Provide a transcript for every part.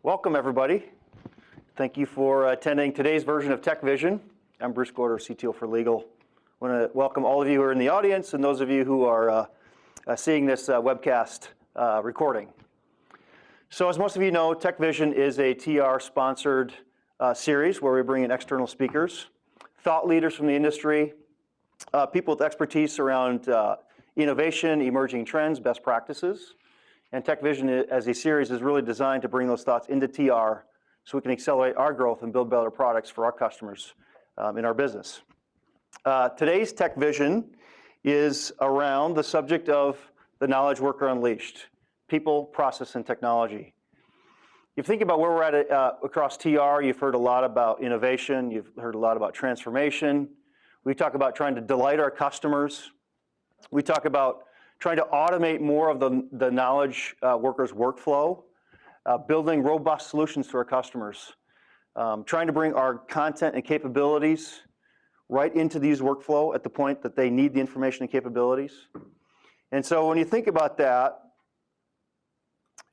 Welcome, everybody. Thank you for attending today's version of TechVision. I'm Bruce Gorter, CTO for Legal. I want to welcome all of you who are in the audience and those of you who are seeing this webcast recording. So as most of you know, TechVision is a TR-sponsored series where we bring in external speakers, thought leaders from the industry, people with expertise around innovation, emerging trends, best practices. And TechVision as a series is really designed to bring those thoughts into TR so we can accelerate our growth and build better products for our customers in our business. Today's TechVision is around the subject of the knowledge worker unleashed, people, process, and technology. If you think about where we're at across TR, you've heard a lot about innovation, you've heard a lot about transformation. We talk about trying to delight our customers. We talk about trying to automate more of the knowledge workers' workflow, building robust solutions to our customers, trying to bring our content and capabilities right into these workflow at the point that they need the information and capabilities. And so when you think about that,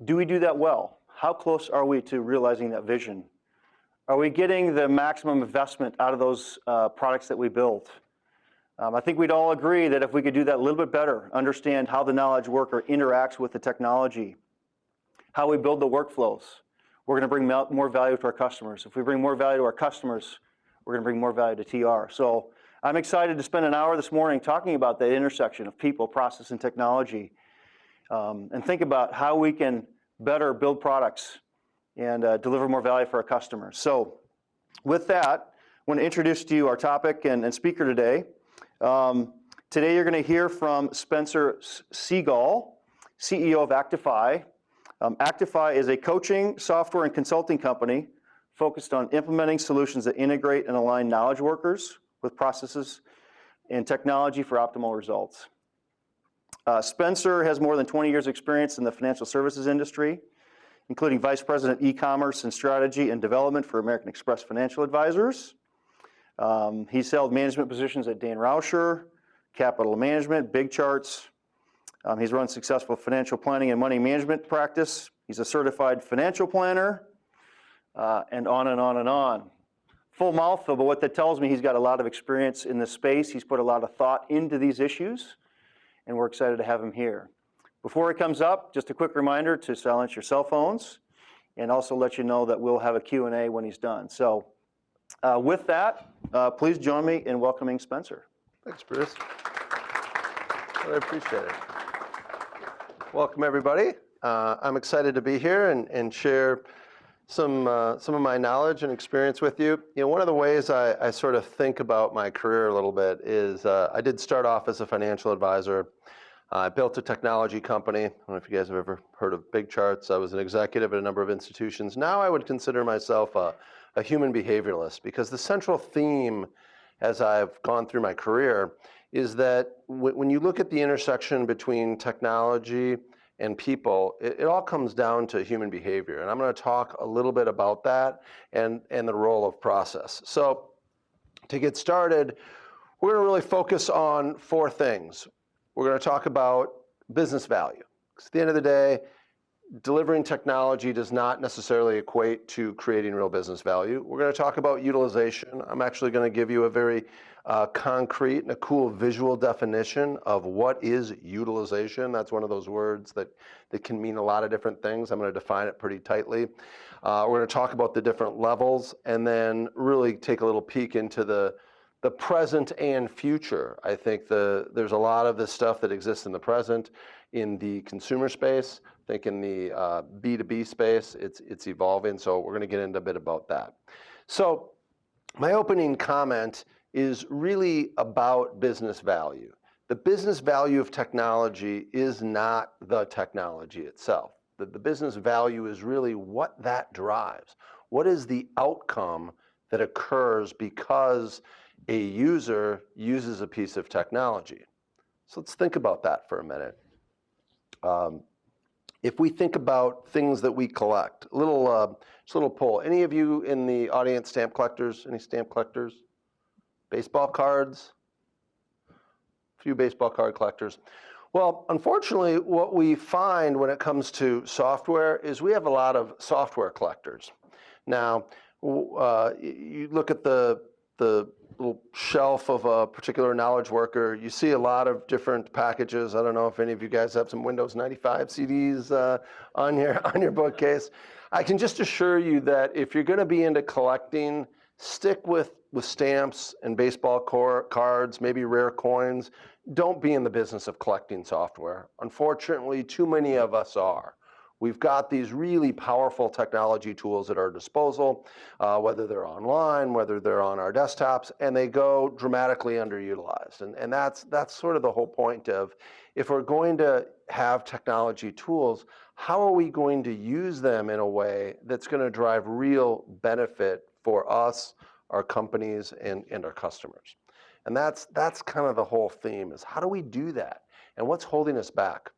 do we do that well? How close are we to realizing that vision? Are we getting the maximum investment out of those products that we build? I think we'd all agree that if we could do that a little bit better, understand how the knowledge worker interacts with the technology, how we build the workflows, we're going to bring more value to our customers. If we bring more value to our customers, we're going to bring more value to TR. So I'm excited to spend an hour this morning talking about that intersection of people, process, and technology, and think about how we can better build products and deliver more value for our customers. So with that, I want to introduce to you our topic and speaker today. Today you're going to hear from Spenser Segal, CEO of ActiFi. ActiFi is a coaching, software, and consulting company focused on implementing solutions that integrate and align knowledge workers with processes and technology for optimal results. Spenser has more than 20 years experience in the financial services industry, including Vice President e-commerce and strategy and development for American Express Financial Advisors. He's held management positions at Dan Rauscher, Capital Management, Big Charts. He's run successful financial planning and money management practice. He's a certified financial planner, and on and on and on. Full mouthful, but what that tells me, he's got a lot of experience in this space. He's put a lot of thought into these issues, and we're excited to have him here. Before he comes up, just a quick reminder to silence your cell phones, and also let you know that we'll have a Q&A when he's done. So with that, please join me in welcoming Spenser. Thanks, Bruce. I appreciate it. Welcome, everybody. I'm excited to be here and share some of my knowledge and experience with you. You know, one of the ways I sort of think about my career a little bit is I did start off as a financial advisor. I built a technology company. I don't know if you guys have ever heard of Big Charts. I was an executive at a number of institutions. Now I would consider myself a human behavioralist, because the central theme as I've gone through my career is that when you look at the intersection between technology and people, it all comes down to human behavior. And I'm going to talk a little bit about that and the role of process. So to get started, we're going to really focus on four things. We're going to talk about business value. Because at the end of the day, delivering technology does not necessarily equate to creating real business value. We're going to talk about utilization. I'm actually going to give you a very concrete and a cool visual definition of what is utilization. That's one of those words that can mean a lot of different things. I'm going to define it pretty tightly. We're going to talk about the different levels and then really take a little peek into the present and future. I think there's a lot of this stuff that exists in the present in the consumer space. I think in the B2B space, it's evolving, so we're going to get into a bit about that. So my opening comment is really about business value. The business value of technology is not the technology itself. The business value is really what that drives. What is the outcome that occurs because a user uses a piece of technology? So let's think about that for a minute. If we think about things that we collect, just a little poll. Any of you in the audience stamp collectors? Any stamp collectors? Baseball cards? A few baseball card collectors. Well, unfortunately, what we find when it comes to software is we have a lot of software collectors. Now, you look at the little shelf of a particular knowledge worker, you see a lot of different packages. I don't know if any of you guys have some Windows 95 CDs on your bookcase. I can just assure you that if you're going to be into collecting, stick with stamps and baseball cards, maybe rare coins. Don't be in the business of collecting software. Unfortunately, too many of us are. We've got these really powerful technology tools at our disposal, whether they're online, whether they're on our desktops, and they go dramatically underutilized. And that's sort of the whole point of, if we're going to have technology tools, how are we going to use them in a way that's going to drive real benefit for us, our companies, and our customers? And that's kind of the whole theme, is how do we do that? And what's holding us back?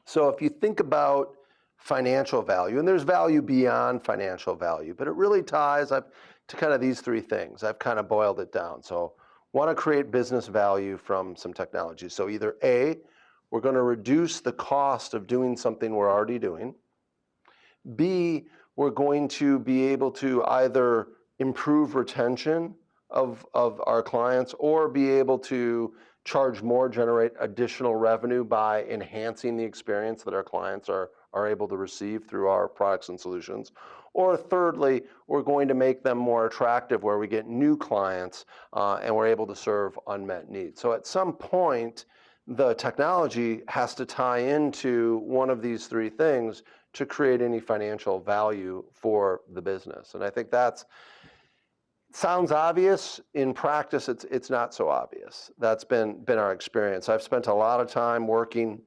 So if you think about financial value, and there's value beyond financial value, but it really ties up to kind of these three things. I've kind of boiled it down. So want to create business value from some technology. So either A, we're going to reduce the cost of doing something we're already doing. B, we're going to be able to either improve retention of our clients, or be able to charge more, generate additional revenue by enhancing the experience that our clients are able to receive through our products and solutions. Or thirdly, we're going to make them more attractive, where we get new clients and we're able to serve unmet needs. So at some point, the technology has to tie into one of these three things to create any financial value for the business. And I think that's sounds obvious. In practice, it's not so obvious. That's been our experience. I've spent a lot of time working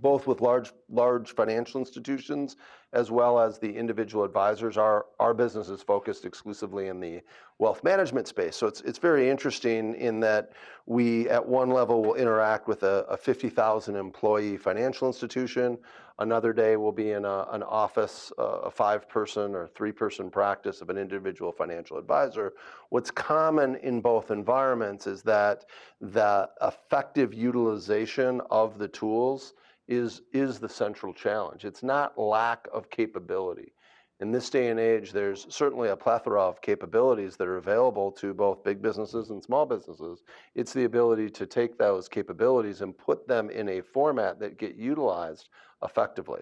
both with large financial institutions as well as the individual advisors. Our business is focused exclusively in the wealth management space. So it's very interesting in that we, at one level, will interact with a 50,000 employee financial institution. Another day we'll be in an office, a 5-person or 3-person practice of an individual financial advisor. What's common in both environments is that the effective utilization of the tools is the central challenge. It's not lack of capability. In this day and age, there's certainly a plethora of capabilities that are available to both big businesses and small businesses. It's the ability to take those capabilities and put them in a format that get utilized effectively.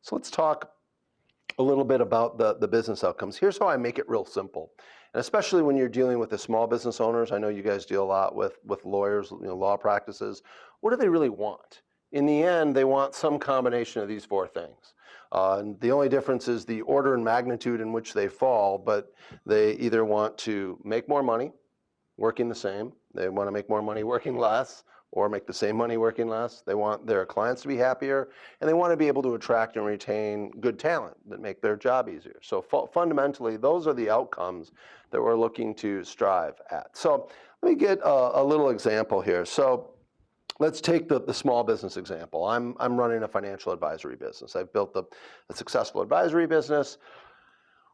So let's talk a little bit about the business outcomes. Here's how I make it real simple. And especially when you're dealing with the small business owners, I know you guys deal a lot with lawyers, law practices. What do they really want? In the end, they want some combination of these 4 things. And the only difference is the order and magnitude in which they fall, but they either want to make more money working the same, they want to make more money working less, or make the same money working less. They want their clients to be happier, and they want to be able to attract and retain good talent that make their job easier. So fundamentally, those are the outcomes that we're looking to strive at. So let me get a little example here. So let's take the small business example. I'm running a financial advisory business. I've built a successful advisory business.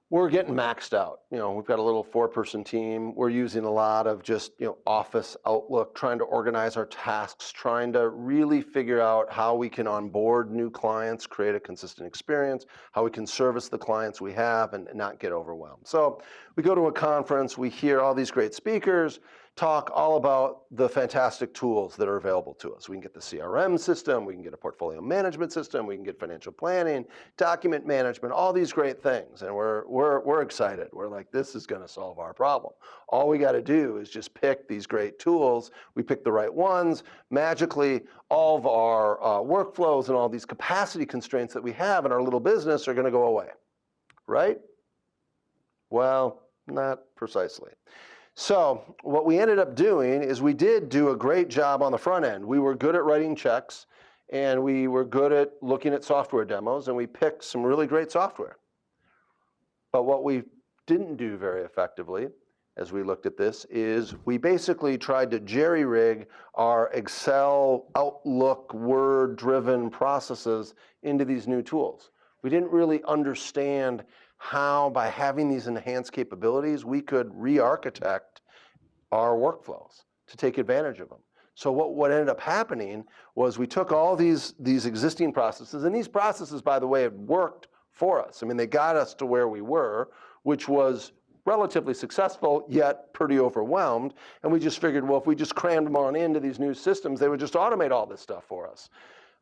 We're getting maxed out. We've got a little 4-person team. We're using a lot of just Office, Outlook, trying to organize our tasks, trying to really figure out how we can onboard new clients, create a consistent experience, how we can service the clients we have and not get overwhelmed. So we go to a conference, we hear all these great speakers talk all about the fantastic tools that are available to us. We can get the CRM system, we can get a portfolio management system, we can get financial planning, document management, all these great things. And we're excited. We're like, this is going to solve our problem. All we got to do is just pick these great tools. We pick the right ones. Magically, all of our workflows and all these capacity constraints that we have in our little business are going to go away, right? Well, not precisely. So what we ended up doing is we did do a great job on the front end. We were good at writing checks, and we were good at looking at software demos, and we picked some really great software. But what we didn't do very effectively, as we looked at this, is we basically tried to jerry-rig our Excel, Outlook, Word-driven processes into these new tools. We didn't really understand how, by having these enhanced capabilities, we could re-architect our workflows to take advantage of them. So what ended up happening was we took all these existing processes, and these processes, by the way, had worked for us. I mean, they got us to where we were, which was relatively successful, yet pretty overwhelmed. And we just figured, well, if we just crammed them on into these new systems, they would just automate all this stuff for us.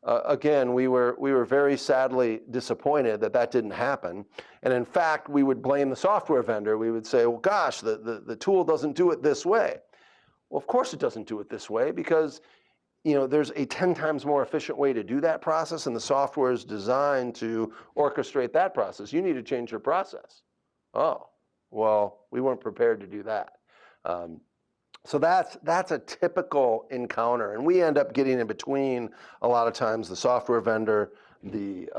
Again, we were very sadly disappointed that that didn't happen. And in fact, we would blame the software vendor. We would say, well, gosh, the tool doesn't do it this way. Well, of course it doesn't do it this way, because there's a 10 times more efficient way to do that process, and the software is designed to orchestrate that process. You need to change your process. Oh, well, we weren't prepared to do that. So that's a typical encounter, and we end up getting in between a lot of times the software vendor, the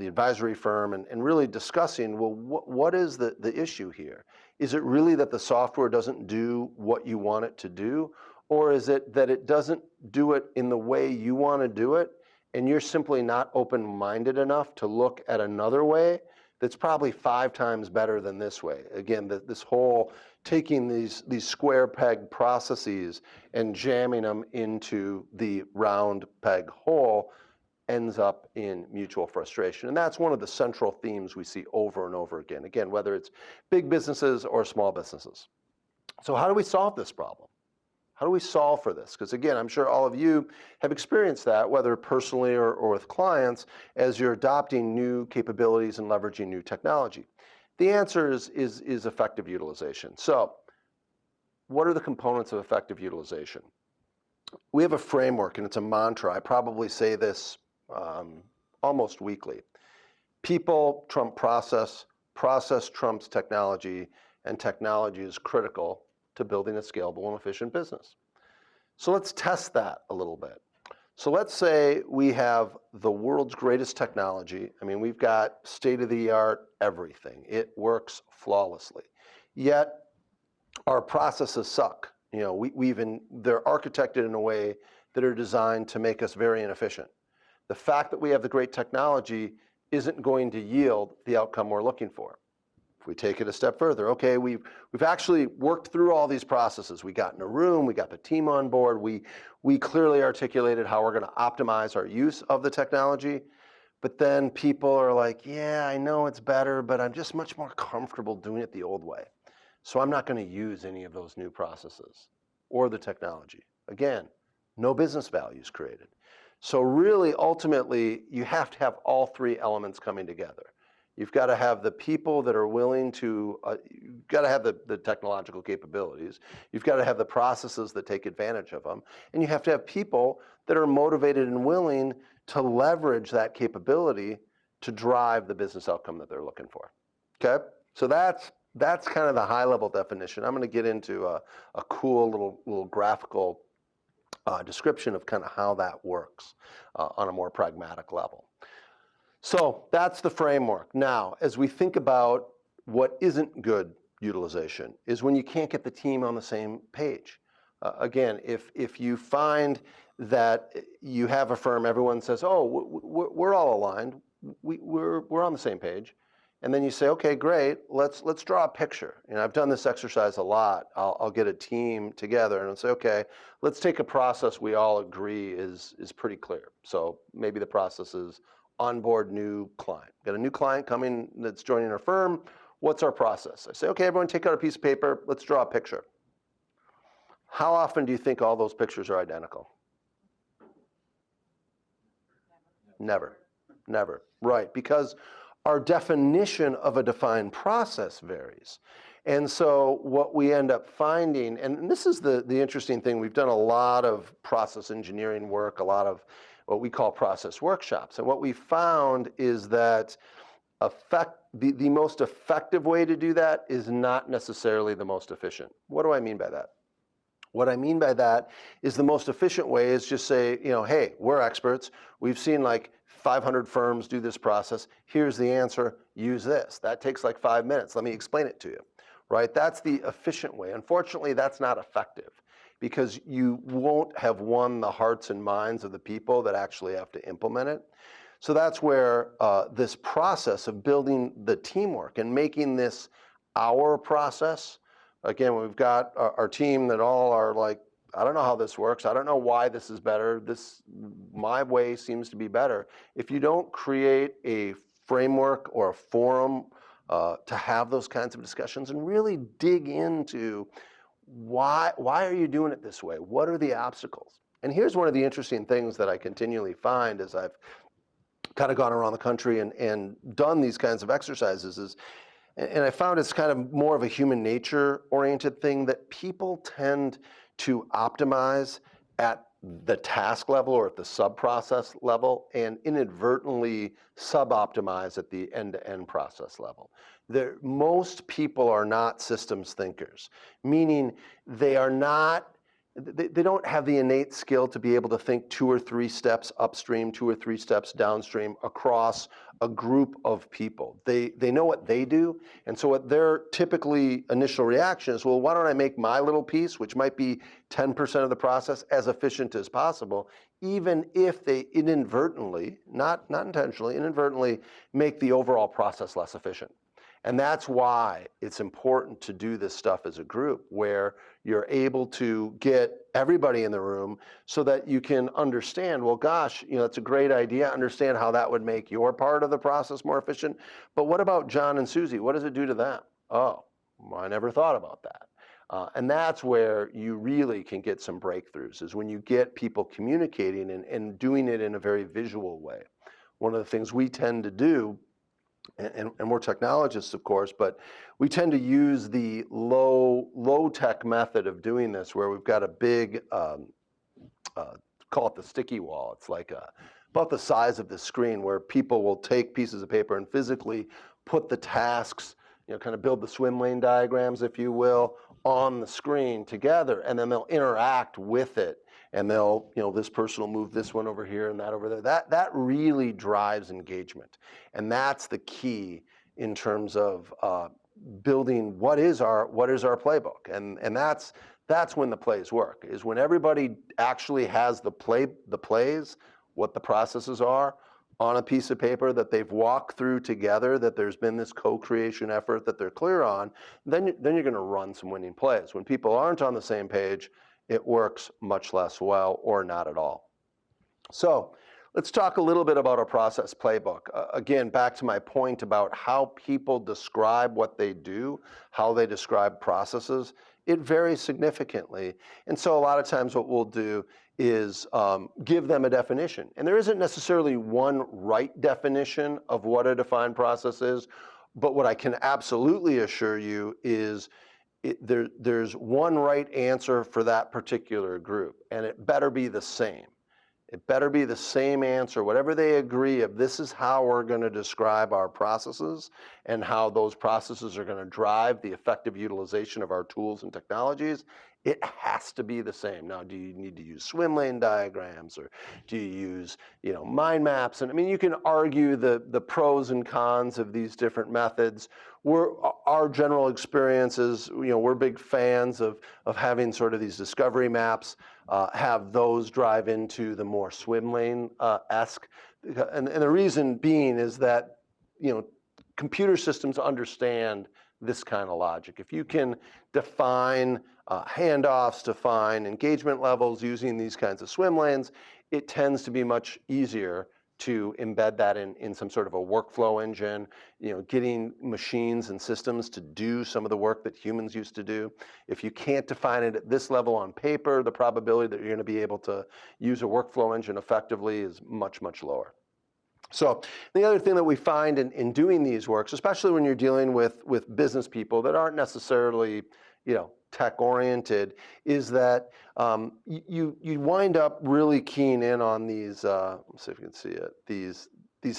advisory firm, and really discussing, well, what is the issue here? Is it really that the software doesn't do what you want it to do, or is it that it doesn't do it in the way you want to do it, and you're simply not open-minded enough to look at another way that's probably 5 times better than this way? Again, this whole taking these square peg processes and jamming them into the round peg hole ends up in mutual frustration. And that's one of the central themes we see over and over again. Again, whether it's big businesses or small businesses. So how do we solve this problem? How do we solve for this? Because again, I'm sure all of you have experienced that, whether personally or with clients, as you're adopting new capabilities and leveraging new technology. The answer is effective utilization. So what are the components of effective utilization? We have a framework, and it's a mantra. I probably say this almost weekly. People trump process, process trumps technology, and technology is critical to building a scalable and efficient business. So let's test that a little bit. So let's say we have the world's greatest technology. I mean, we've got state-of-the-art everything. It works flawlessly. Yet our processes suck. They're architected in a way that are designed to make us very inefficient. The fact that we have the great technology isn't going to yield the outcome we're looking for. If we take it a step further, okay, we've actually worked through all these processes. We got in a room, we got the team on board, we clearly articulated how we're going to optimize our use of the technology, but then people are like, yeah, I know it's better, but I'm just much more comfortable doing it the old way. So I'm not going to use any of those new processes or the technology. Again, no business value is created. So really, ultimately, you have to have all 3 elements coming together. You've got to have the people that are willing to, you've got to have the technological capabilities, you've got to have the processes that take advantage of them, and you have to have people that are motivated and willing to leverage that capability to drive the business outcome that they're looking for. Okay? So that's kind of the high-level definition. I'm going to get into a cool little graphical description of kind of how that works on a more pragmatic level. So that's the framework. Now, as we think about what isn't good utilization, is when you can't get the team on the same page. Again, if you find that you have a firm, everyone says, oh, we're all aligned, we're on the same page, and then you say, okay, great, let's draw a picture. I've done this exercise a lot. I'll get a team together and I'll say, okay, let's take a process we all agree is pretty clear. So maybe the process is onboard new client. Got a new client coming that's joining our firm. What's our process? I say, okay, everyone take out a piece of paper. Let's draw a picture. How often do you think all those pictures are identical? Never. Never. Right, because our definition of a defined process varies. And so what we end up finding, and this is the interesting thing, we've done a lot of process engineering work, a lot of what we call process workshops. And what we found is that the most effective way to do that is not necessarily the most efficient. What do I mean by that? What I mean by that is the most efficient way is just say, hey, we're experts. We've seen like 500 firms do this process. Here's the answer. Use this. That takes like 5 minutes. Let me explain it to you. Right? That's the efficient way. Unfortunately, that's not effective, because you won't have won the hearts and minds of the people that actually have to implement it. So that's where this process of building the teamwork and making this our process, again, we've got our team that all are like I don't know how this works. I don't know why this is better. My way seems to be better. If you don't create a framework or a forum to have those kinds of discussions and really dig into why are you doing it this way? What are the obstacles? And here's one of the interesting things that I continually find as I've kind of gone around the country and done these kinds of exercises is, and I found it's kind of more of a human nature oriented thing, that people tend to optimize at the task level or at the sub-process level and inadvertently sub-optimize at the end-to-end process level. Most people are not systems thinkers, meaning they don't have the innate skill to be able to think 2 or 3 steps upstream, 2 or 3 steps downstream across a group of people. They know what they do, and so what their typically initial reaction is, well, why don't I make my little piece, which might be 10% of the process, as efficient as possible, even if they inadvertently, not intentionally, inadvertently make the overall process less efficient. And that's why it's important to do this stuff as a group, where you're able to get everybody in the room so that you can understand, well, gosh, it's a great idea. Understand how that would make your part of the process more efficient. But what about John and Susie? What does it do to them? Oh, well, I never thought about that. And that's where you really can get some breakthroughs, is when you get people communicating and doing it in a very visual way. One of the things we tend to do, and we're technologists, of course, but we tend to use the low-tech method of doing this, where we've got a big, call it the sticky wall. It's like about the size of the screen, where people will take pieces of paper and physically put the tasks, kind of build the swim lane diagrams, if you will, on the screen together, and then they'll interact with it. And they'll, this person will move this one over here and that over there. That really drives engagement. And that's the key in terms of building what is our playbook. And that's when the plays work, is when everybody actually has the plays, what the processes are, on a piece of paper that they've walked through together, that there's been this co-creation effort that they're clear on, then you're going to run some winning plays. When people aren't on the same page, it works much less well or not at all. So let's talk a little bit about a process playbook. Again, back to my point about how people describe what they do, how they describe processes, it varies significantly. And so a lot of times what we'll do is give them a definition. And there isn't necessarily one right definition of what a defined process is, but what I can absolutely assure you is there's one right answer for that particular group, and it better be the same. It better be the same answer, whatever they agree of, this is how we're going to describe our processes and how those processes are going to drive the effective utilization of our tools and technologies. It has to be the same. Now, do you need to use swim lane diagrams, or do you use, mind maps? And I mean, you can argue the pros and cons of these different methods. Our general experience is, we're big fans of having sort of these discovery maps, have those drive into the more swim lane-esque. And the reason being is that, computer systems understand this kind of logic. If you can define handoffs, define engagement levels using these kinds of swim lanes, it tends to be much easier to embed that in some sort of a workflow engine, getting machines and systems to do some of the work that humans used to do. If you can't define it at this level on paper, the probability that you're going to be able to use a workflow engine effectively is much, much lower. So the other thing that we find in doing these works, especially when you're dealing with business people that aren't necessarily, tech-oriented, is that you wind up really keying in on these, let's see if you can see it, these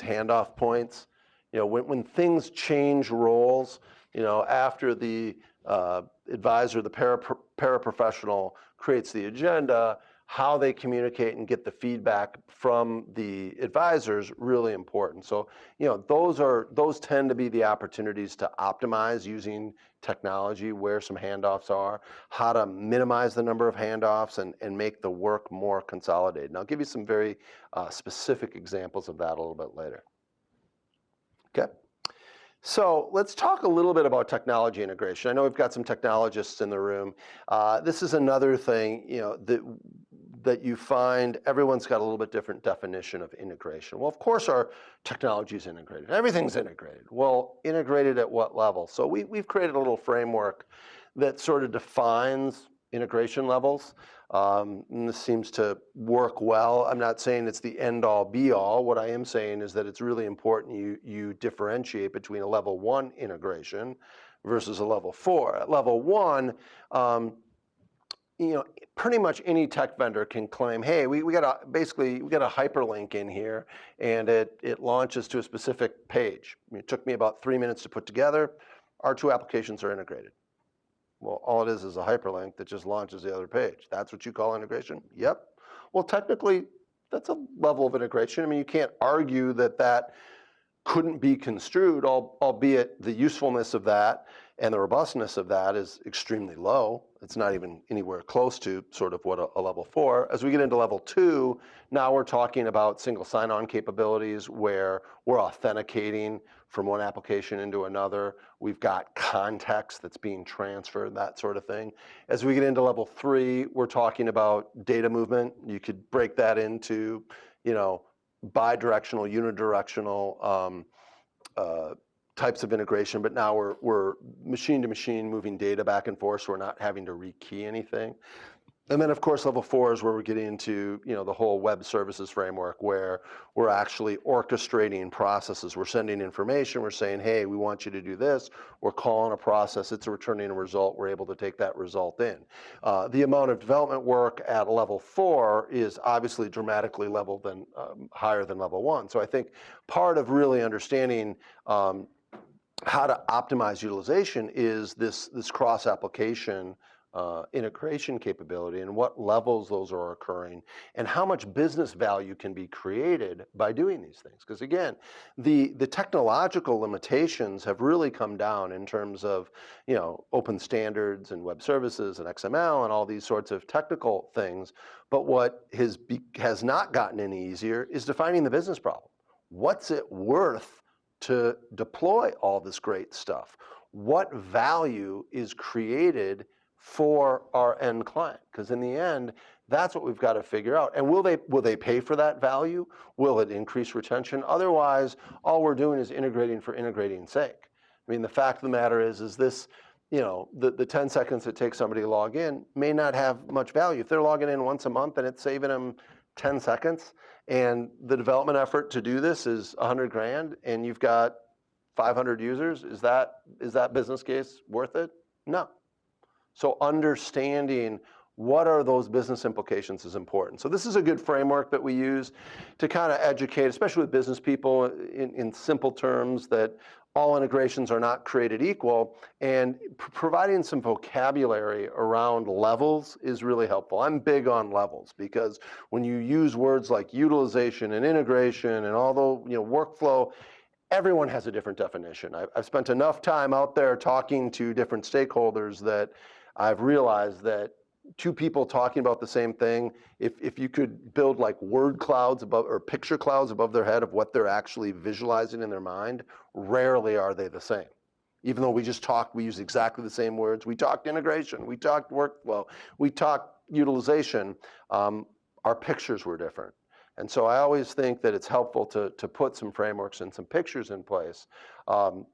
handoff points. When things change roles, after the advisor, the paraprofessional creates the agenda, how they communicate and get the feedback from the advisors, really important. So, those tend to be the opportunities to optimize using technology, where some handoffs are, how to minimize the number of handoffs and make the work more consolidated. And I'll give you some very specific examples of that a little bit later. Okay. So let's talk a little bit about technology integration. I know we've got some technologists in the room. This is another thing, that you find everyone's got a little bit different definition of integration. Well, of course our technology is integrated. Everything's integrated. Well, integrated at what level? So we've created a little framework that sort of defines integration levels. And this seems to work well. I'm not saying it's the end-all be-all. What I am saying is that it's really important you differentiate between a level 1 integration versus a level 4. At level 1, pretty much any tech vendor can claim, hey, we got a hyperlink in here, and it launches to a specific page. It took me about 3 minutes to put together. Our two applications are integrated. Well, all it is a hyperlink that just launches the other page. That's what you call integration? Yep. Well, technically, that's a level of integration. I mean, you can't argue that couldn't be construed, albeit the usefulness of that and the robustness of that is extremely low. It's not even anywhere close to sort of what a level 4. As we get into level 2, now we're talking about single sign-on capabilities where we're authenticating from one application into another. We've got context that's being transferred, that sort of thing. As we get into level 3, we're talking about data movement. You could break that into, bi-directional, unidirectional types of integration, but now we're machine to machine moving data back and forth, so we're not having to rekey anything. And then, of course, level 4 is where we're getting into the whole web services framework, where we're actually orchestrating processes. We're sending information. We're saying, hey, we want you to do this. We're calling a process. It's returning a result. We're able to take that result in. The amount of development work at level 4 is obviously dramatically higher than level 1. So I think part of really understanding how to optimize utilization is this cross-application integration capability and what levels those are occurring and how much business value can be created by doing these things. Because again, the technological limitations have really come down in terms of open standards and web services and XML and all these sorts of technical things. But what has not gotten any easier is defining the business problem. What's it worth to deploy all this great stuff? What value is created for our end client? Because in the end, that's what we've got to figure out. And will they pay for that value? Will it increase retention? Otherwise, all we're doing is integrating for integrating's sake. I mean, the fact of the matter is this, the 10 seconds it takes somebody to log in may not have much value. If they're logging in once a month and it's saving them 10 seconds, and the development effort to do this is 100 grand, and you've got 500 users, is that business case worth it? No. So understanding what are those business implications is important. So this is a good framework that we use to kind of educate, especially with business people, in simple terms, that all integrations are not created equal, and providing some vocabulary around levels is really helpful. I'm big on levels because when you use words like utilization and integration and all the workflow, everyone has a different definition. I've spent enough time out there talking to different stakeholders that I've realized that two people talking about the same thing, if you could build like word clouds above or picture clouds above their head of what they're actually visualizing in their mind, rarely are they the same. Even though we use exactly the same words. We talked integration, we talked workflow, we talked utilization, our pictures were different. And so I always think that it's helpful to put some frameworks and some pictures in place,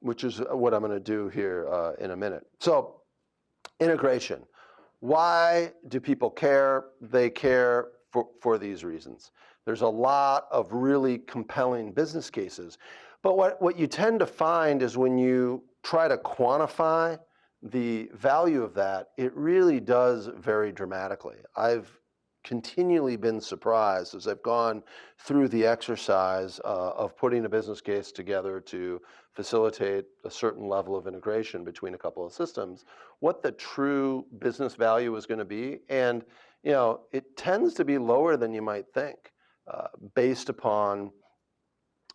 which is what I'm going to do here in a minute. So integration. Why do people care? They care for these reasons. There's a lot of really compelling business cases. But what you tend to find is when you try to quantify the value of that, it really does vary dramatically. I've continually been surprised as I've gone through the exercise of putting a business case together to facilitate a certain level of integration between a couple of systems, what the true business value is going to be. And it tends to be lower than you might think, based upon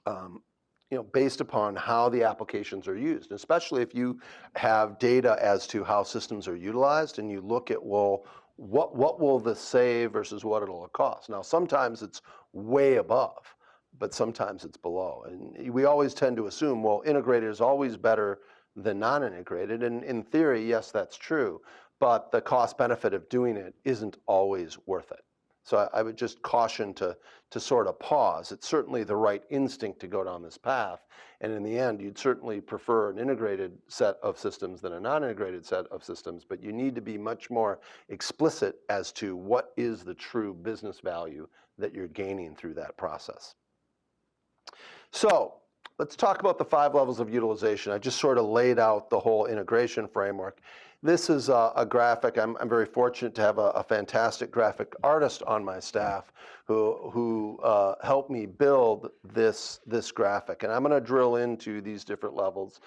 how the applications are used, especially if you have data as to how systems are utilized and you look at, well, what will this save versus what it'll cost? Now, sometimes it's way above, but sometimes it's below. And we always tend to assume, well, integrated is always better than non-integrated. And in theory, yes, that's true. But the cost benefit of doing it isn't always worth it. So I would just caution to sort of pause. It's certainly the right instinct to go down this path. And in the end, you'd certainly prefer an integrated set of systems than a non-integrated set of systems. But you need to be much more explicit as to what is the true business value that you're gaining through that process. So let's talk about the 5 levels of utilization. I just sort of laid out the whole integration framework. This is a graphic. I'm very fortunate to have a fantastic graphic artist on my staff who helped me build this graphic. And I'm going to drill into these different levels.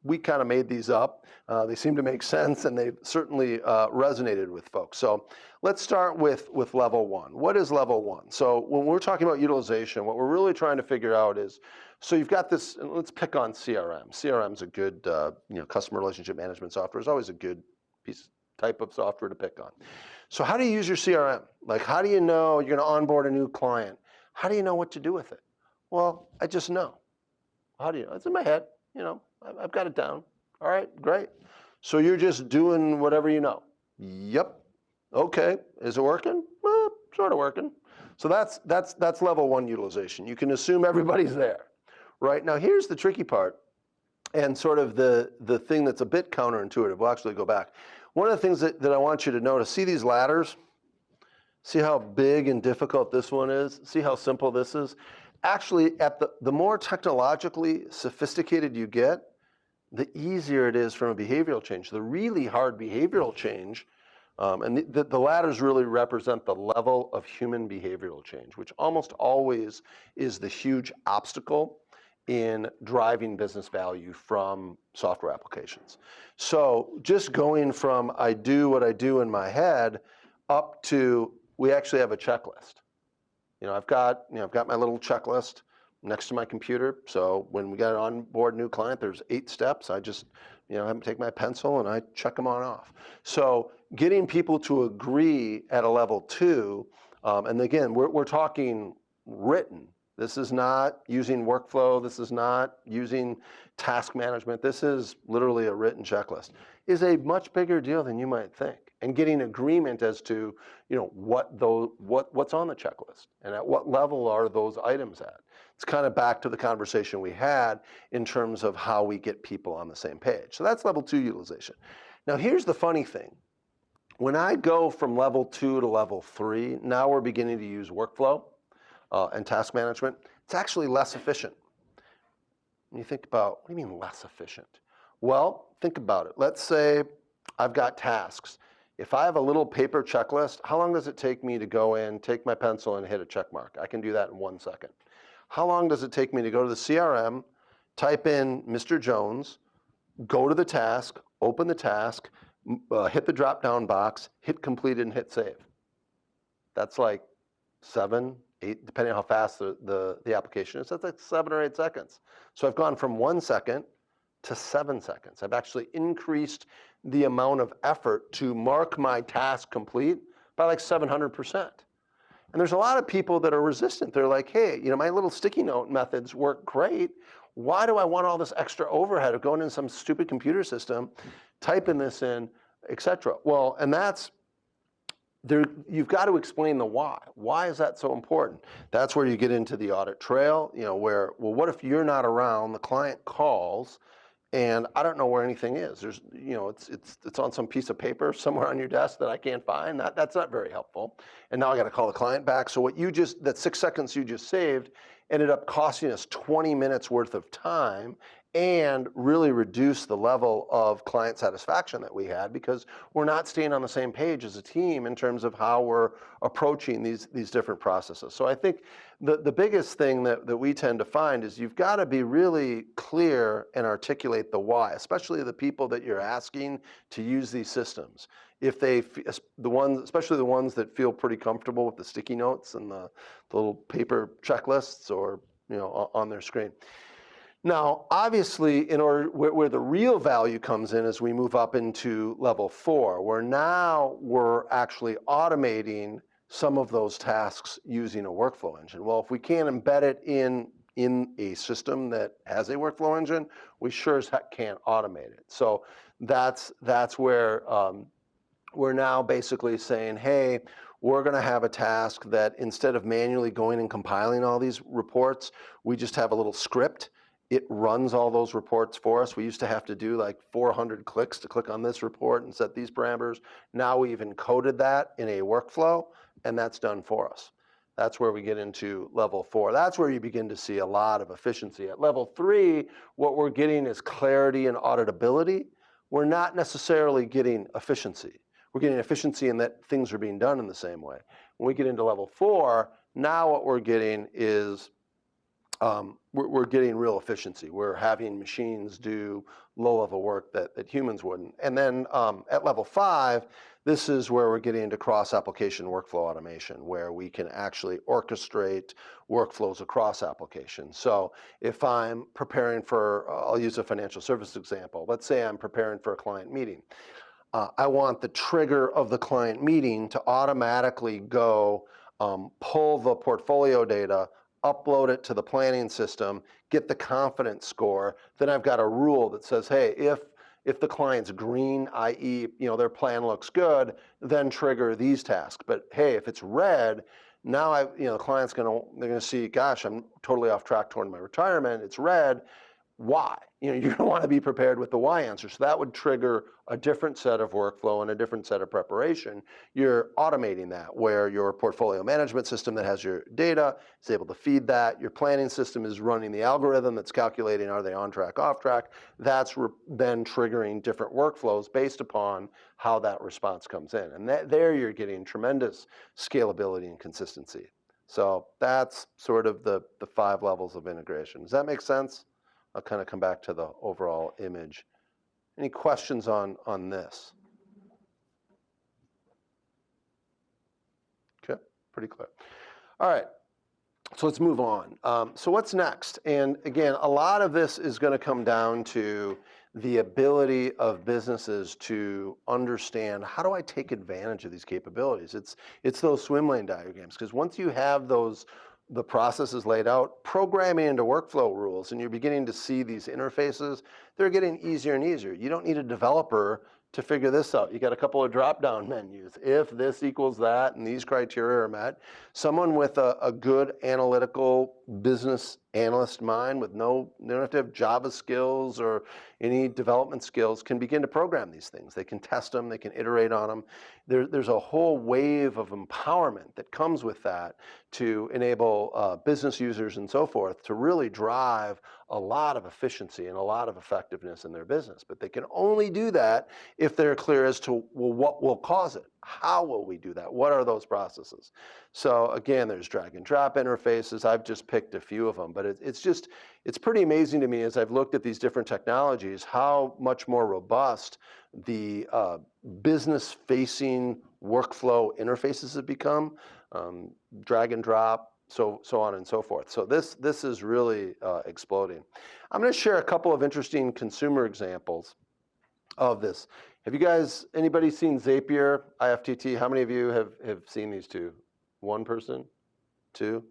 We kind of made these up. They seem to make sense, and they've certainly resonated with folks. So let's start with level 1. What is level 1? So when we're talking about utilization, what we're really trying to figure out is, so you've got this, and let's pick on CRM. CRM's a good, customer relationship management software is always a good type of software to pick on. So how do you use your CRM? Like, how do you know you're going to onboard a new client? How do you know what to do with it? Well, I just know. How do you know? It's in my head. I've got it down. All right, great. So you're just doing whatever you know. Yep. Okay. Is it working? Well, sort of working. So that's level 1 utilization. You can assume everybody's there. Right? Now here's the tricky part, and sort of the thing that's a bit counterintuitive. We'll actually go back. One of the things that I want you to notice, see these ladders? See how big and difficult this one is? See how simple this is? Actually, at the more technologically sophisticated you get, the easier it is from a behavioral change. The really hard behavioral change, and the ladders really represent the level of human behavioral change, which almost always is the huge obstacle in driving business value from software applications. So just going from I do what I do in my head up to we actually have a checklist. I've got my little checklist next to my computer. So when we got an onboard new client, there's 8 steps. I just have them take my pencil and I check them on off. So getting people to agree at a level 2, and again, we're talking written. This is not using workflow. This is not using task management. This is literally a written checklist. Is a much bigger deal than you might think. And getting agreement as to what's on the checklist and at what level are those items at. It's kind of back to the conversation we had in terms of how we get people on the same page. So that's level 2 utilization. Now here's the funny thing. When I go from level 2 to level 3, now we're beginning to use workflow and task management. It's actually less efficient. When you think about, what do you mean less efficient? Well, think about it. Let's say I've got tasks. If I have a little paper checklist, how long does it take me to go in, take my pencil, and hit a check mark? I can do that in 1 second. How long does it take me to go to the CRM, type in Mr. Jones, go to the task, open the task, hit the drop-down box, hit complete, and hit save? That's like 7, 8, depending on how fast the application is. That's like 7 or 8 seconds. So I've gone from 1 second to 7 seconds. I've actually increased the amount of effort to mark my task complete by like 700%. And there's a lot of people that are resistant. They're like, hey, my little sticky note methods work great. Why do I want all this extra overhead of going in some stupid computer system, typing this in, et cetera? Well, and that's, you've got to explain the why. Why is that so important? That's where you get into the audit trail, where, well, what if you're not around, the client calls, and I don't know where anything is. There's, it's on some piece of paper somewhere on your desk that I can't find. That's not very helpful. And now I got to call the client back. So that 6 seconds you just saved ended up costing us 20 minutes worth of time and really reduce the level of client satisfaction that we had because we're not staying on the same page as a team in terms of how we're approaching these different processes. So I think the biggest thing that we tend to find is you've got to be really clear and articulate the why, especially the people that you're asking to use these systems. If especially the ones that feel pretty comfortable with the sticky notes and the little paper checklists or on their screen. Now, obviously, where the real value comes in as we move up into level 4, where now we're actually automating some of those tasks using a workflow engine. Well, if we can't embed it in a system that has a workflow engine, we sure as heck can't automate it. So that's where we're now basically saying, hey, we're going to have a task that instead of manually going and compiling all these reports, we just have a little script. It runs all those reports for us. We used to have to do like 400 clicks to click on this report and set these parameters. Now we've encoded that in a workflow, and that's done for us. That's where we get into level 4. That's where you begin to see a lot of efficiency. At level 3, what we're getting is clarity and auditability. We're not necessarily getting efficiency. We're getting efficiency in that things are being done in the same way. When we get into level 4, now what we're getting is we're getting real efficiency. We're having machines do low-level work that humans wouldn't. And then at level 5, this is where we're getting into cross-application workflow automation, where we can actually orchestrate workflows across applications. So if I'm preparing for, I'll use a financial services example. Let's say I'm preparing for a client meeting. I want the trigger of the client meeting to automatically go pull the portfolio data, upload it to the planning system, get the confidence score. Then I've got a rule that says, hey, if the client's green, i.e., their plan looks good, then trigger these tasks. But hey, if it's red, now the client's they're gonna see, gosh, I'm totally off track toward my retirement. It's red. Why? You're going to want to be prepared with the why answer. So that would trigger a different set of workflow and a different set of preparation. You're automating that, where your portfolio management system that has your data is able to feed that. Your planning system is running the algorithm that's calculating, are they on track, off track? That's then triggering different workflows based upon how that response comes in. And there you're getting tremendous scalability and consistency. So that's sort of the 5 levels of integration. Does that make sense? I'll kind of come back to the overall image. Any questions on this? Okay, pretty clear. All right, so let's move on. So what's next? And again, a lot of this is going to come down to the ability of businesses to understand, how do I take advantage of these capabilities? It's those swim lane diagrams, because once you have the process is laid out, programming into workflow rules, and you're beginning to see these interfaces, they're getting easier and easier. You don't need a developer to figure this out. You got a couple of drop-down menus. If this equals that and these criteria are met, someone with a good analytical business analyst mind with they don't have to have Java skills or any development skills, can begin to program these things. They can test them, they can iterate on them. There's a whole wave of empowerment that comes with that to enable business users and so forth to really drive a lot of efficiency and a lot of effectiveness in their business. But they can only do that if they're clear as to, well, what will cause it? How will we do that? What are those processes? So again, there's drag and drop interfaces. I've just picked a few of them, but it's pretty amazing to me as I've looked at these different technologies, how much more robust the business-facing workflow interfaces have become, drag and drop, so on and so forth. So this is really exploding. I'm going to share a couple of interesting consumer examples of this. Have you guys, anybody seen Zapier, IFTT? How many of you have seen these two? One person? Two?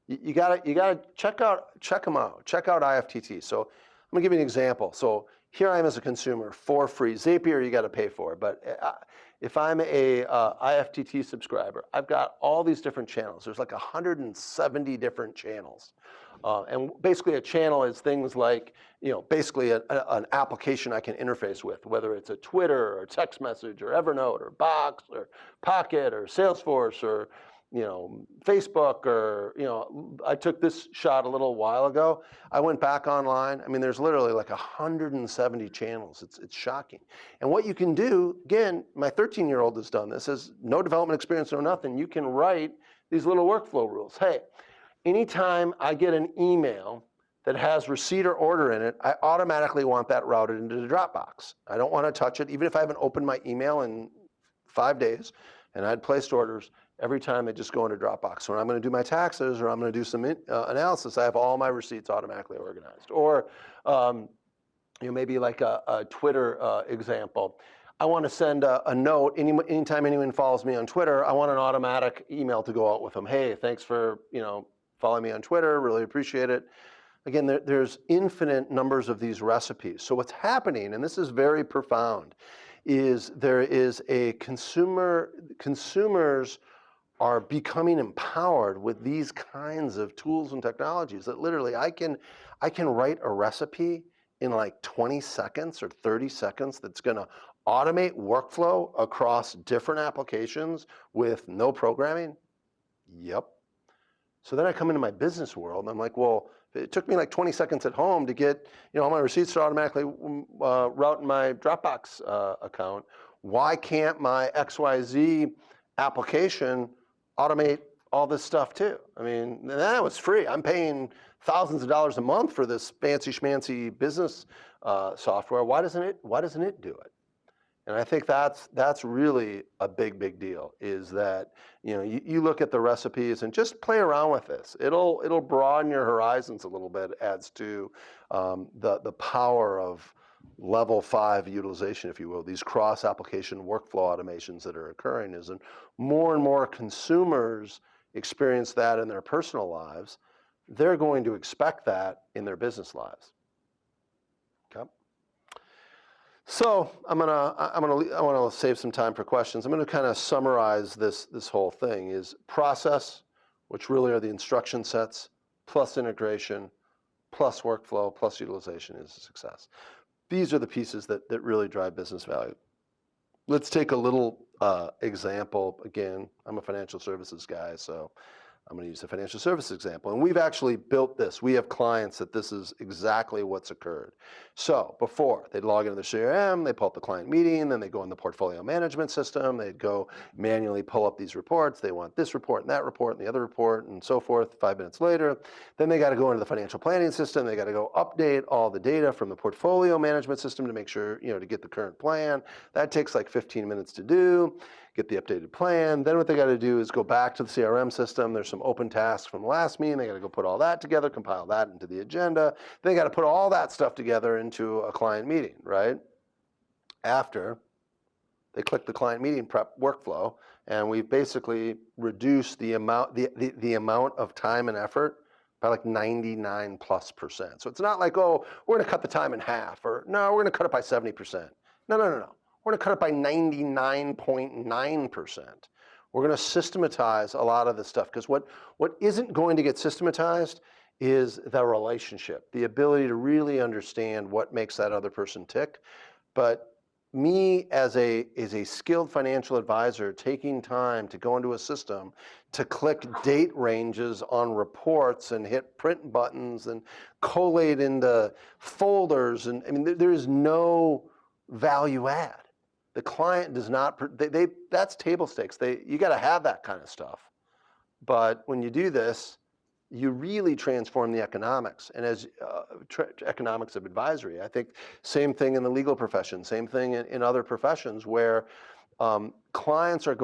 You gotta check them out. Check out IFTT. So I'm gonna give you an example. So here I am as a consumer for free. Zapier you got to pay for, but if I'm a IFTT subscriber, I've got all these different channels. There's like 170 different channels. And basically a channel is things like, basically an application I can interface with, whether it's a Twitter or text message or Evernote or Box or Pocket or Salesforce or Facebook or, I took this shot a little while ago. I went back online. I mean, there's literally like 170 channels. It's shocking. And what you can do, again, my 13-year-old has done this, has no development experience or nothing. You can write these little workflow rules. Hey, anytime I get an email that has receipt or order in it, I automatically want that routed into the Dropbox. I don't want to touch it, even if I haven't opened my email in 5 days and I'd placed orders. Every time they just go into Dropbox. So when I'm going to do my taxes or I'm going to do some analysis, I have all my receipts automatically organized. Or maybe like a Twitter example. I want to send a note. Anytime anyone follows me on Twitter, I want an automatic email to go out with them. Hey, thanks for following me on Twitter. Really appreciate it. Again, there's infinite numbers of these recipes. So what's happening, and this is very profound, is there is a consumers are becoming empowered with these kinds of tools and technologies that literally I can write a recipe in like 20 seconds or 30 seconds that's going to automate workflow across different applications with no programming. Yep. So then I come into my business world and I'm like, well, it took me like 20 seconds at home to get all my receipts to automatically route in my Dropbox account. Why can't my XYZ application automate all this stuff too? I mean, that was free. I'm paying thousands of dollars a month for this fancy schmancy business software. Why doesn't it do it? And I think that's really a big deal, is that you look at the recipes and just play around with this. It'll broaden your horizons a little bit as to the power of level 5 utilization, if you will, these cross-application workflow automations that are occurring. And more consumers experience that in their personal lives, they're going to expect that in their business lives. Okay. So I want to save some time for questions. I'm going to kind of summarize this whole thing. Is process, which really are the instruction sets, plus integration, plus workflow, plus utilization is a success. These are the pieces that really drive business value. Let's take a little example. Again, I'm a financial services guy, so I'm going to use a financial services example. And we've actually built this. We have clients that this is exactly what's occurred. So before, they'd log into the CRM, they pull up the client meeting, then they go in the portfolio management system, they'd go manually pull up these reports. They want this report and that report and the other report and so forth. 5 minutes later, then they got to go into the financial planning system. They got to go update all the data from the portfolio management system to make sure, to get the current plan. That takes like 15 minutes to do. Get the updated plan. Then what they got to do is go back to the CRM system. There's some open tasks from the last meeting. They got to go put all that together, compile that into the agenda. They got to put all that stuff together into a client meeting, right? After they click the client meeting prep workflow, and we've basically reduced the amount of time and effort by like 99+%. So it's not like, oh, we're going to cut the time in half, or no, we're going to cut it by 70%. No. We're going to cut it by 99.9%. We're going to systematize a lot of this stuff, because what isn't going to get systematized is the relationship, the ability to really understand what makes that other person tick. But me as a skilled financial advisor, taking time to go into a system to click date ranges on reports and hit print buttons and collate into folders, and I mean, there is no value add. The client does not, that's table stakes. You got to have that kind of stuff. But when you do this, you really transform the economics, and as economics of advisory. I think same thing in the legal profession, same thing in other professions where clients are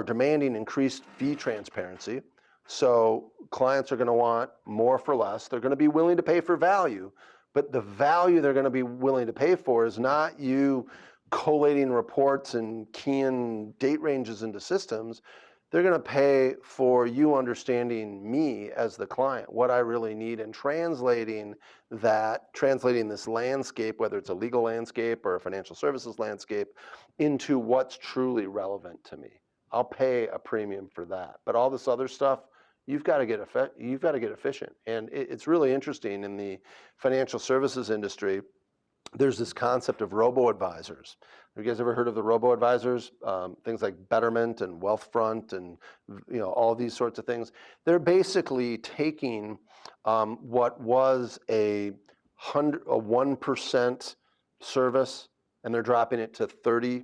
demanding increased fee transparency. So clients are going to want more for less. They're going to be willing to pay for value. But the value they're going to be willing to pay for is not you collating reports and keying date ranges into systems. They're going to pay for you understanding me as the client, what I really need, and translating this landscape, whether it's a legal landscape or a financial services landscape, into what's truly relevant to me. I'll pay a premium for that. But all this other stuff, you've got to get efficient. And it's really interesting in the financial services industry. There's this concept of robo-advisors. Have you guys ever heard of the robo-advisors? Things like Betterment and Wealthfront and all these sorts of things. They're basically taking what was a 1% service, and they're dropping it to 30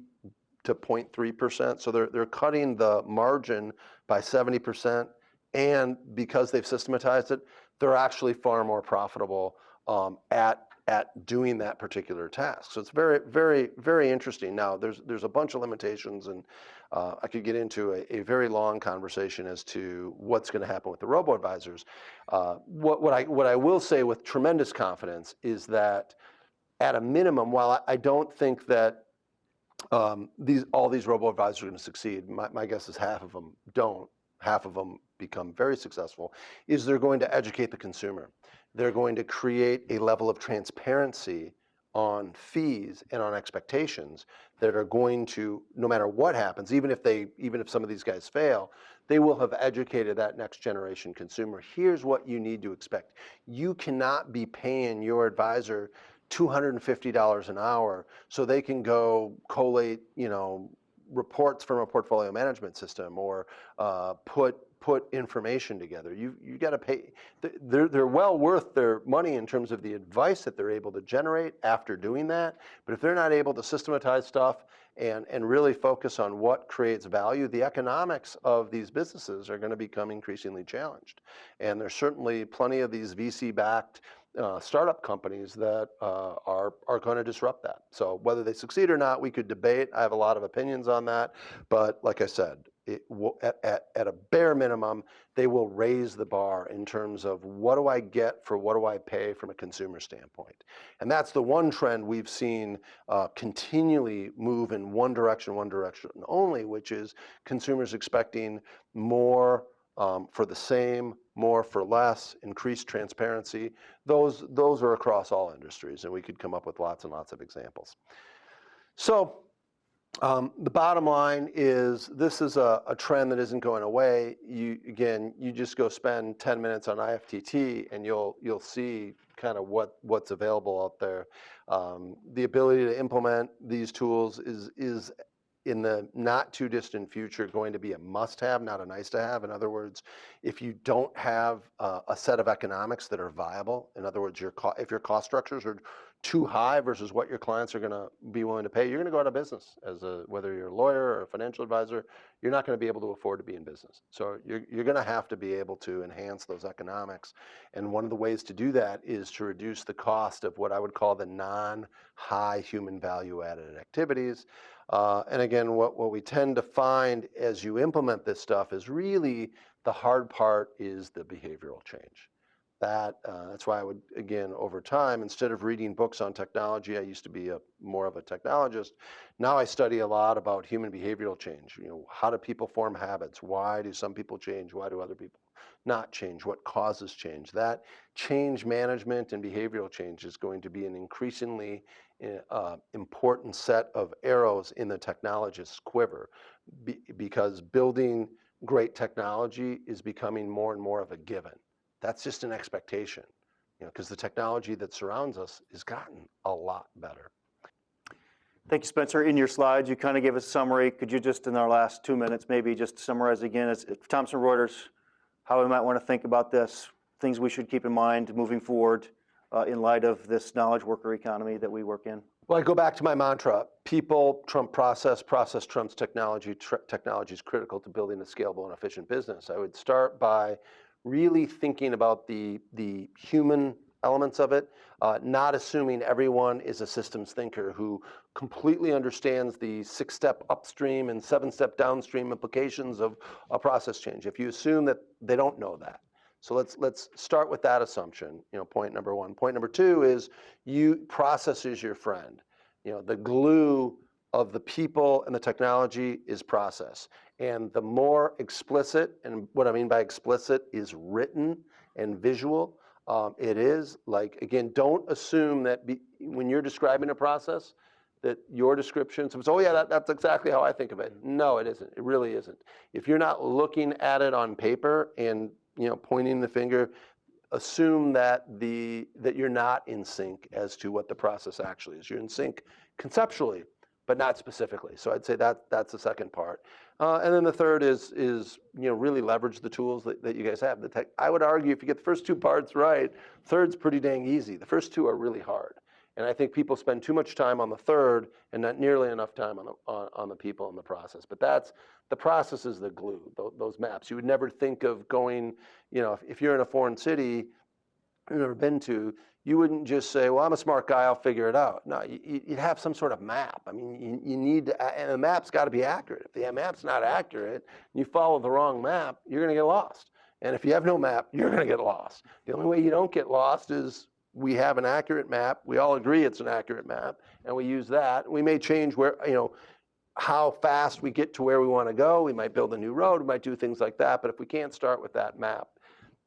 to 0.3%. So they're cutting the margin by 70%. And because they've systematized it, they're actually far more profitable at doing that particular task. So it's very interesting. Now, there's a bunch of limitations, and I could get into a very long conversation as to what's going to happen with the robo-advisors. What I will say with tremendous confidence is that at a minimum, while I don't think that all these robo-advisors are going to succeed. My guess is half of them don't. Half of them become very successful. Is they're going to educate the consumer. They're going to create a level of transparency on fees and on expectations that are going to, no matter what happens, even if some of these guys fail, they will have educated that next generation consumer. Here's what you need to expect. You cannot be paying your advisor $250 an hour so they can go collate, reports from a portfolio management system or put information together. You got to pay. They're well worth their money in terms of the advice that they're able to generate after doing that. But if they're not able to systematize stuff and really focus on what creates value, the economics of these businesses are going to become increasingly challenged. And there's certainly plenty of these VC-backed startup companies that are going to disrupt that. So whether they succeed or not, we could debate. I have a lot of opinions on that. But like I said, at a bare minimum, they will raise the bar in terms of what do I get for what do I pay from a consumer standpoint. And that's the one trend we've seen continually move in one direction only, which is consumers expecting more for the same, more for less, increased transparency. Those are across all industries, and we could come up with lots and lots of examples. So the bottom line is this is a trend that isn't going away. You just go spend 10 minutes on IFTT and you'll see kind of what's available out there. The ability to implement these tools is in the not too distant future going to be a must-have, not a nice-to-have. In other words, if you don't have a set of economics that are viable, in other words, if your cost structures are too high versus what your clients are going to be willing to pay, you're going to go out of business. Whether you're a lawyer or a financial advisor, you're not going to be able to afford to be in business. So you're going to have to be able to enhance those economics. And one of the ways to do that is to reduce the cost of what I would call the non-high human value added activities. And again, what we tend to find as you implement this stuff is really the hard part is the behavioral change. That's why I would, again, over time, instead of reading books on technology, I used to be more of a technologist. Now I study a lot about human behavioral change. How do people form habits? Why do some people change? Why do other people not change? What causes change? That change management and behavioral change is going to be an increasingly important set of arrows in the technologist's quiver, because building great technology is becoming more and more of a given. That's just an expectation, because the technology that surrounds us has gotten a lot better. Thank you, Spenser. In your slides, you kind of gave us a summary. Could you just, in our last 2 minutes, maybe just summarize again, as Thomson Reuters, how we might want to think about this, things we should keep in mind moving forward in light of this knowledge worker economy that we work in? Well, I go back to my mantra: people trump process, process trumps technology. Technology is critical to building a scalable and efficient business. I would start by really thinking about the human elements of it, not assuming everyone is a systems thinker who completely understands the 6-step upstream and 7-step downstream implications of a process change. If you assume that they don't know that. So let's start with that assumption, point number one. Point number two is process is your friend. The glue of the people and the technology is process. And the more explicit, and what I mean by explicit is written and visual, it is. Like, again, don't assume that when you're describing a process, that your description, oh yeah, that's exactly how I think of it. No, it isn't. It really isn't. If you're not looking at it on paper and pointing the finger, assume that you're not in sync as to what the process actually is. You're in sync conceptually, but not specifically. So I'd say that's the second part. And then the third is really leverage the tools that you guys have. I would argue if you get the first two parts right, third's pretty dang easy. The first two are really hard. And I think people spend too much time on the third and not nearly enough time on the people and the process. But the process is the glue, those maps. You would never think of going, if you're in a foreign city you've never been to, you wouldn't just say, well, I'm a smart guy, I'll figure it out. No, you'd have some sort of map. I mean, you need to, and the map's got to be accurate. If the map's not accurate, and you follow the wrong map, you're going to get lost. And if you have no map, you're going to get lost. The only way you don't get lost is we have an accurate map. We all agree it's an accurate map, and we use that. We may change where, how fast we get to where we want to go. We might build a new road, we might do things like that, but if we can't start with that map,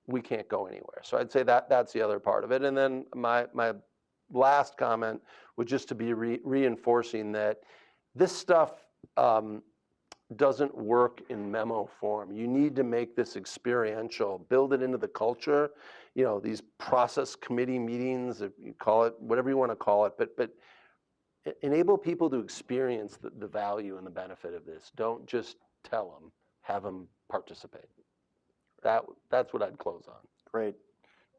we can't go anywhere. So I'd say that's the other part of it. And then my last comment would just to be reinforcing that this stuff doesn't work in memo form. You need to make this experiential, build it into the culture. You know, these process committee meetings, if you call it, whatever you want to call it, but enable people to experience the value and the benefit of this. Don't just tell them, have them participate. That's what I'd close on. Great.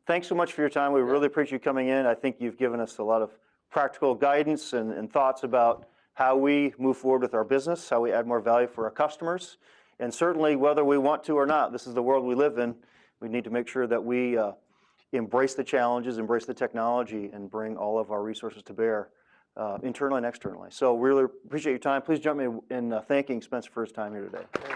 Thanks so much for your time. We really appreciate you coming in. I think you've given us a lot of practical guidance and thoughts about how we move forward with our business, how we add more value for our customers. And certainly, whether we want to or not, this is the world we live in. We need to make sure that we embrace the challenges, embrace the technology, and bring all of our resources to bear, internally and externally. So really appreciate your time. Please join me in thanking Spenser for his time here today.